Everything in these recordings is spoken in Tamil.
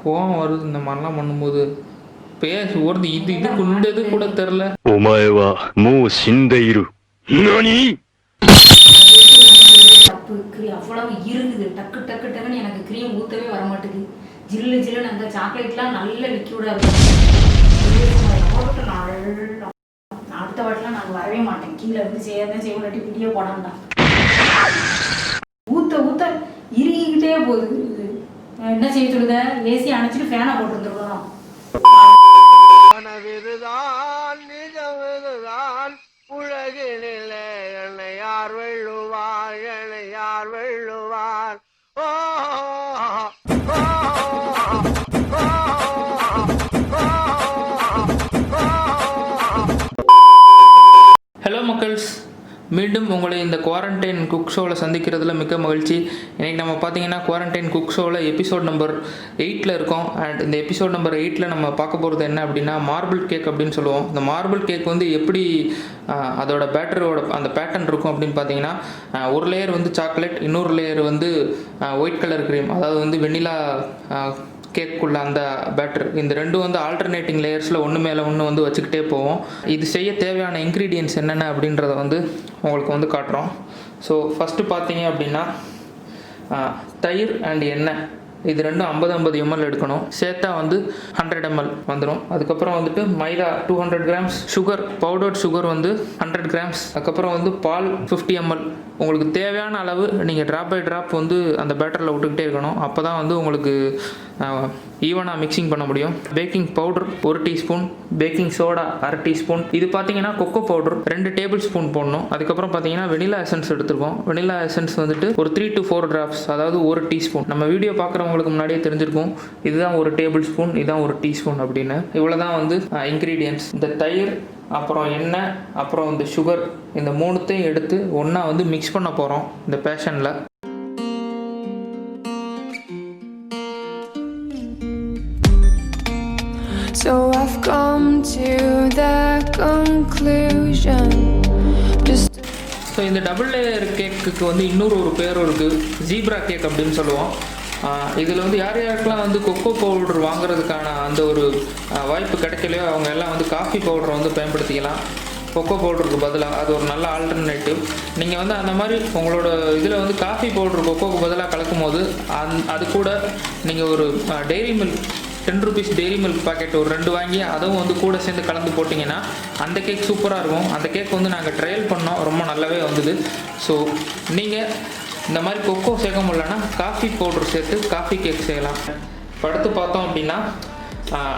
கோவம் வருது இந்த மாதிரிலாம் பண்ணும்போது. பேச ஒரு இது குண்டது கூட தெரில. ஒமாயவா மூ சிந்தையிரு நானி தப்பு அவ்வளவு இருக்குது. டக்கு டக்கு டக்குன்னு எனக்கு க்ரீம் ஊற்றவே வர மாட்டேங்குது. ஜில்லு ஜில்லுன்னு அந்த சாக்லேட்லாம் நல்ல லிக்யூடாக இருக்கும். அடுத்த வாட்டிலாம் நாங்கள் வரவே மாட்டேன். கீழே இருந்து செய்யறதே செய்வலாட்டி வீடியோ போடாம தான் ஊற்ற ஊற்ற இறுகிக்கிட்டே போகுது. என்ன செய்ய சொல்லுத? ஏசி அணைச்சிட்டு ஃபேனை போட்டுருந்துருக்கணும். உலகினிலே என்னை யார் வெல்லுவார், என்னை யார் வெல்லுவார்? ஹலோ மக்கள்ஸ், மீண்டும் உங்களை இந்த குவாரண்டைன் குக் ஷோவில் சந்திக்கிறதுல மிக்க மகிழ்ச்சி. இன்றைக்கி நம்ம பார்த்தீங்கன்னா குவாரண்டைன் குக் ஷோவில் எபிசோட் நம்பர் 8 இருக்கோம். அண்ட் இந்த எபிசோட் நம்பர் 8 நம்ம பார்க்க போகிறது என்ன அப்படின்னா மார்பிள் கேக் அப்படின்னு சொல்லுவோம். இந்த மார்பிள் கேக் வந்து எப்படி அதோட பேட்டரோட அந்த பேட்டர்ன் இருக்கும் அப்படின்னு பார்த்தீங்கன்னா, ஒரு லேயர் வந்து சாக்லேட், இன்னொரு லேயர் வந்து ஒயிட் கலர் க்ரீம், அதாவது வந்து வெண்ணிலா கேக்குள்ள அந்த பேட்டர். இந்த ரெண்டும் வந்து ஆல்டர்னேட்டிங் லேயர்ஸில் ஒன்று மேலே ஒன்று வந்து வச்சுக்கிட்டே போவோம். இது செய்ய தேவையான இன்க்ரீடியன்ட்ஸ் என்னென்ன அப்படின்றத வந்து உங்களுக்கு வந்து காட்டுறோம். ஸோ ஃபஸ்ட்டு பார்த்தீங்க அப்படின்னா தயிர் அண்ட் எண்ணெய், இது ரெண்டும் 50-50 ml எடுக்கணும். சேர்த்தா வந்து 100 ml வந்துடும். அதுக்கப்புறம் வந்துட்டு மைதா 200 grams, சுகர் பவுடர்ட் சுகர் வந்து 100 grams, அதுக்கப்புறம் வந்து பால் 50 ml. உங்களுக்கு தேவையான அளவு நீங்கள் ட்ராப் பை ட்ராப் வந்து அந்த பேட்டரில் விட்டுக்கிட்டே இருக்கணும். அப்போ தான் வந்து உங்களுக்கு ஈவனாக மிக்சிங் பண்ண முடியும். Baking powder 1 teaspoon, baking soda 1/2 teaspoon. இது பார்த்தீங்கன்னா கொக்கோ பவுடர் 2 டேபிள் ஸ்பூன் போடணும். அதுக்கப்புறம் பார்த்தீங்கன்னா வெனிலா எசன்ஸ் எடுத்துருக்கோம். வெனிலா எசன்ஸ் வந்துட்டு ஒரு 3 to 4 drops, அதாவது 1 டீஸ்பூன். நம்ம வீடியோ பார்க்குறவங்களுக்கு முன்னாடியே தெரிஞ்சிருக்கும் இதுதான் 1 டேபிள் ஸ்பூன், இதுதான் 1 டீஸ்பூன் அப்படின்னு. இவ்வளோ தான் வந்து இன்க்ரீடியன்ட்ஸ். இந்த தயிர், அப்புறம் எண்ணெய், அப்புறம் இந்த சுகர், இந்த மூணுத்தையும் எடுத்து ஒன்றா வந்து மிக்ஸ் பண்ண போகிறோம் இந்த பேஷனில். So I've come to the conclusion just. So இந்த டபுள் லேயர் கேக்குக்கு வந்து இன்னொரு பேர் இருக்குது, ஜீப்ரா கேக் அப்படின்னு சொல்லுவோம். இதில் வந்து யார் யாருக்கெல்லாம் வந்து கொக்கோ பவுடர் வாங்குறதுக்கான அந்த ஒரு வாய்ப்பு கிடைக்கலையோ அவங்க எல்லாம் வந்து காஃபி பவுடரை வந்து பயன்படுத்திக்கலாம். கொக்கோ பவுடருக்கு பதிலாக அது ஒரு நல்ல ஆல்டர்னேட்டிவ். நீங்கள் வந்து அந்த மாதிரி உங்களோட இதில் வந்து காஃபி பவுடர் கொக்கோக்கு பதிலாக கலக்கும் போது அது கூட நீங்கள் ஒரு Dairy Milk 10 rupees Dairy Milk packet ஒரு 2 வாங்கி அதுவும் வந்து கூட சேர்ந்து கலந்து போட்டிங்கன்னா அந்த கேக் சூப்பராக இருக்கும். அந்த கேக் வந்து நாங்கள் ட்ரையல் பண்ணோம், ரொம்ப நல்லாவே வந்தது. ஸோ நீங்கள் இந்த மாதிரி கொக்கோ சேர்க்க முடியலன்னா காஃபி பவுடர் சேர்த்து காஃபி கேக் செய்யலாம். அடுத்து பார்த்தோம் அப்படின்னா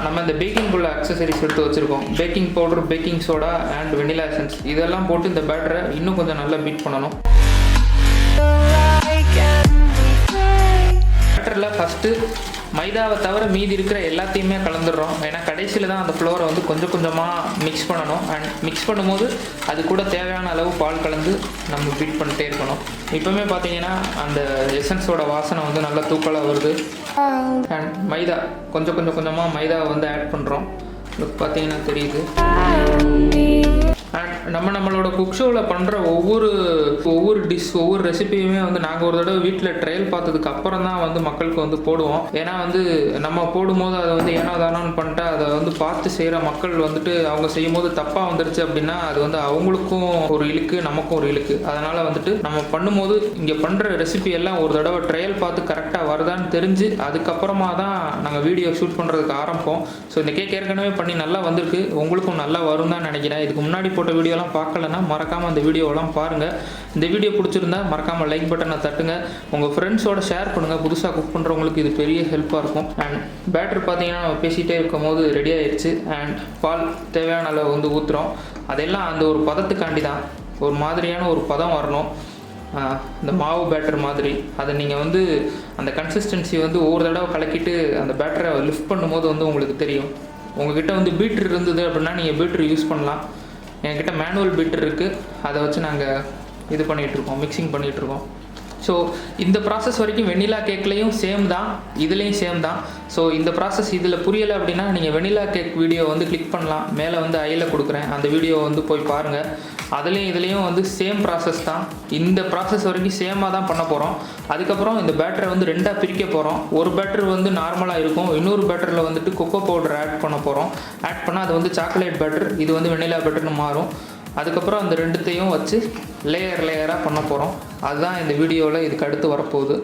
நம்ம இந்த பேக்கிங்குள்ள அக்சசரிஸ் எடுத்து வச்சுருக்கோம். Baking powder, baking soda and vanilla essence இதெல்லாம் போட்டு இந்த பேட்டரை இன்னும் கொஞ்சம் நல்லா பீட் பண்ணணும். பேட்டரில் ஃபஸ்ட்டு மைதாவை தவிர மீதி இருக்கிற எல்லாத்தையுமே கலந்துடுறோம். ஏன்னா கடைசியில் தான் அந்த ஃப்ளோரை வந்து கொஞ்சம் கொஞ்சமாக மிக்ஸ் பண்ணணும். அண்ட் மிக்ஸ் பண்ணும்போது அது கூட தேவையான அளவு பால் கலந்து நம்ம பீட் பண்ணிட்டே இருக்கணும். இப்போவுமே பார்த்தீங்கன்னா அந்த எசன்ஸோட வாசனை வந்து நல்லா தூக்கலாக வருது. அண்ட் மைதா கொஞ்சமாக மைதாவை வந்து ஆட் பண்ணுறோம். பார்த்தீங்கன்னா தெரியுது. அண்ட் நம்மளோட குக் ஷோவில் பண்ணுற ஒவ்வொரு டிஷ், ஒவ்வொரு ரெசிபியுமே வந்து நாங்கள் ஒரு தடவை வீட்டில் ட்ரையல் பார்த்ததுக்கு அப்புறம் தான் வந்து மக்களுக்கு வந்து போடுவோம். ஏன்னா வந்து நம்ம போடும்போது அதை வந்து ஏனோ தானோன்னு பண்ணிட்டு அதை வந்து பார்த்து செய்கிற மக்கள் வந்துட்டு அவங்க செய்யும் போது தப்பாக வந்துருச்சு அப்படின்னா அது வந்து அவங்களுக்கும் ஒரு இழுக்கு, நமக்கும் ஒரு இழுக்கு. அதனால் வந்துட்டு நம்ம பண்ணும்போது இங்கே பண்ணுற ரெசிபி எல்லாம் ஒரு தடவை ட்ரையல் பார்த்து கரெக்டாக வருதான்னு தெரிஞ்சு அதுக்கப்புறமா தான் நாங்கள் வீடியோ ஷூட் பண்ணுறதுக்கு ஆரம்பிப்போம். ஸோ இந்த கேக் ஏற்கனவே பண்ணி நல்லா வந்திருக்கு, உங்களுக்கும் நல்லா வரும் தான் நினைக்கிறேன். இதுக்கு முன்னாடி போட்ட வீடியோலாம் பார்க்கலன்னா மறக்காமல் அந்த வீடியோவெல்லாம் பாருங்கள். இந்த வீடியோ பிடிச்சிருந்தா மறக்காமல் லைக் பட்டனை தட்டுங்க, உங்கள் ஃப்ரெண்ட்ஸோட ஷேர் பண்ணுங்கள். புதுசாக குக் பண்ணுறவங்களுக்கு இது பெரிய ஹெல்ப்பாக இருக்கும். அண்ட் பேட்டர் பார்த்தீங்கன்னா நம்ம பேசிகிட்டே இருக்கும் போது ரெடி ஆயிடுச்சு. அண்ட் பால் தேவையான அளவு வந்து ஊற்றுறோம். அதெல்லாம் அந்த ஒரு பதத்துக்காண்டி தான், ஒரு மாதிரியான ஒரு பதம் வரணும். இந்த மாவு பேட்டர் மாதிரி அதை நீங்கள் வந்து அந்த கன்சிஸ்டன்சி வந்து ஒவ்வொரு தடவை கலக்கிட்டு அந்த பேட்டரை லிஃப்ட் பண்ணும்போது வந்து உங்களுக்கு தெரியும். உங்கள்கிட்ட வந்து பீட்ரு இருந்தது அப்படின்னா நீங்கள் பீட்ரு யூஸ் பண்ணலாம். என்கிட்ட மேனுவல் பீட்டர் இருக்குது, அதை வச்சு நாங்கள் இது பண்ணிகிட்ருக்கோம், மிக்சிங் பண்ணிகிட்ருக்கோம். ஸோ இந்த ப்ராசஸ் வரைக்கும் வெண்ணிலா கேக்லேயும் சேம் தான், இதுலேயும் சேம் தான். ஸோ இந்த ப்ராசஸ் இதில் புரியலை அப்படின்னா நீங்கள் வெண்ணிலா கேக் வீடியோ வந்து கிளிக் பண்ணலாம், மேலே வந்து ஐயில் கொடுக்குறேன், அந்த வீடியோ வந்து போய் பாருங்கள். அதுலேயும் இதுலேயும் வந்து சேம் ப்ராசஸ் தான். இந்த ப்ராசஸ் வரைக்கும் சேமாக தான் பண்ண போகிறோம். அதுக்கப்புறம் இந்த பேட்டரை வந்து ரெண்டாக பிரிக்க போகிறோம். ஒரு பேட்டர் வந்து நார்மலாக இருக்கும், இன்னொரு பேட்டரில் வந்துட்டு கொக்கோ பவுடர் ஆட் பண்ண போகிறோம். ஆட் பண்ணால் அது வந்து சாக்லேட் பேட்டர், இது வந்து வெண்ணிலா பேட்டர்னு மாறும். அதுக்கப்புறம் அந்த ரெண்டுத்தையும் வச்சு லேயராக பண்ண போகிறோம். அதுதான் இந்த வீடியோவில் இதுக்கு அடுத்து வரப்போகுது.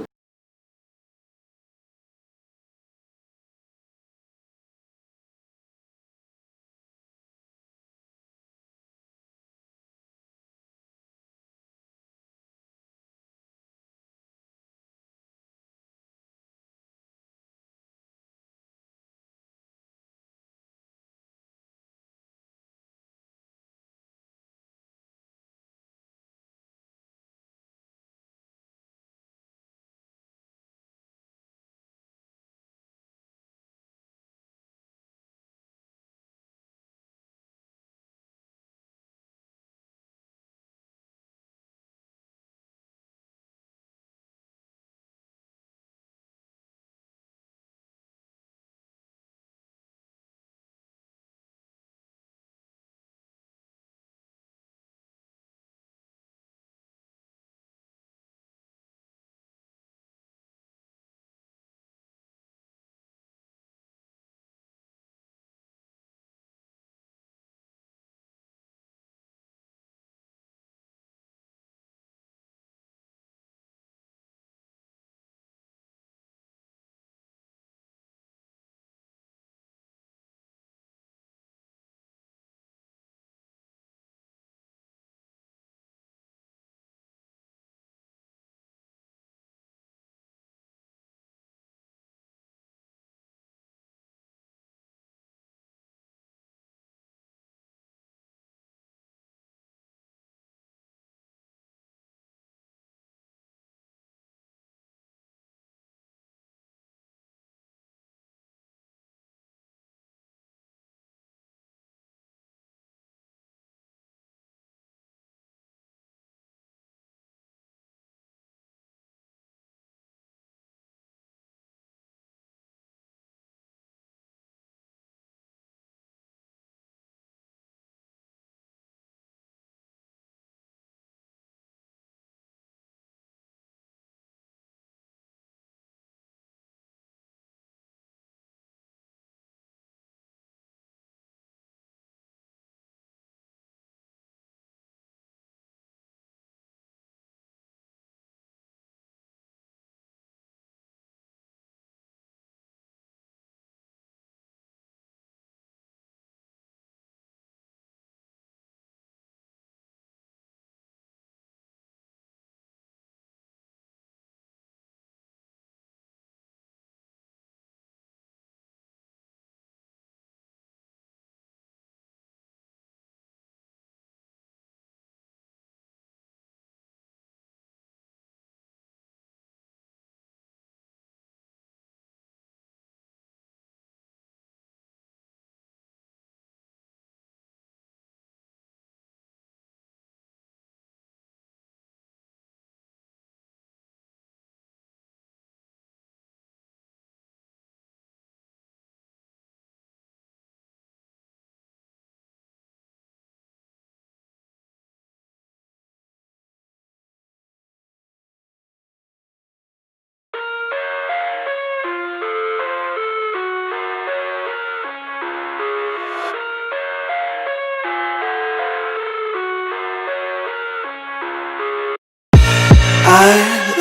I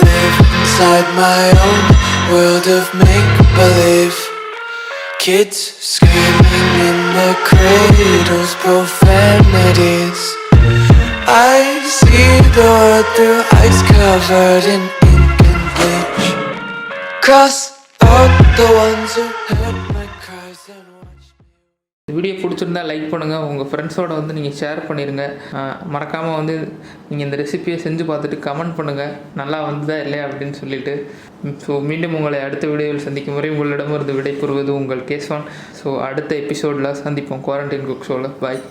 live inside my own world of make-believe. Kids screaming in their cradles, profanities. I see the world through ice covered in ink and bleach. Cross out the ones who heard my cries and watched me. Video பிடிச்சிருந்தா லைக் பண்ணுங்கள், உங்கள் ஃப்ரெண்ட்ஸோடு வந்து நீங்கள் ஷேர் பண்ணிடுங்க. மறக்காமல் வந்து நீங்கள் இந்த ரெசிபியை செஞ்சு பார்த்துட்டு கமெண்ட் பண்ணுங்கள், நல்லா வந்ததா இல்லையா அப்படின்னு சொல்லிட்டு. ஸோ மீண்டும் உங்களை அடுத்த வீடியோவில் சந்திக்கும் வரை உங்களிடமிருந்து விடைபெறுவது உங்கள் கேஸ்வான். ஸோ அடுத்த எபிசோடில் சந்திப்போம் குவாரண்டைன் குக் ஷோவில். பாய்.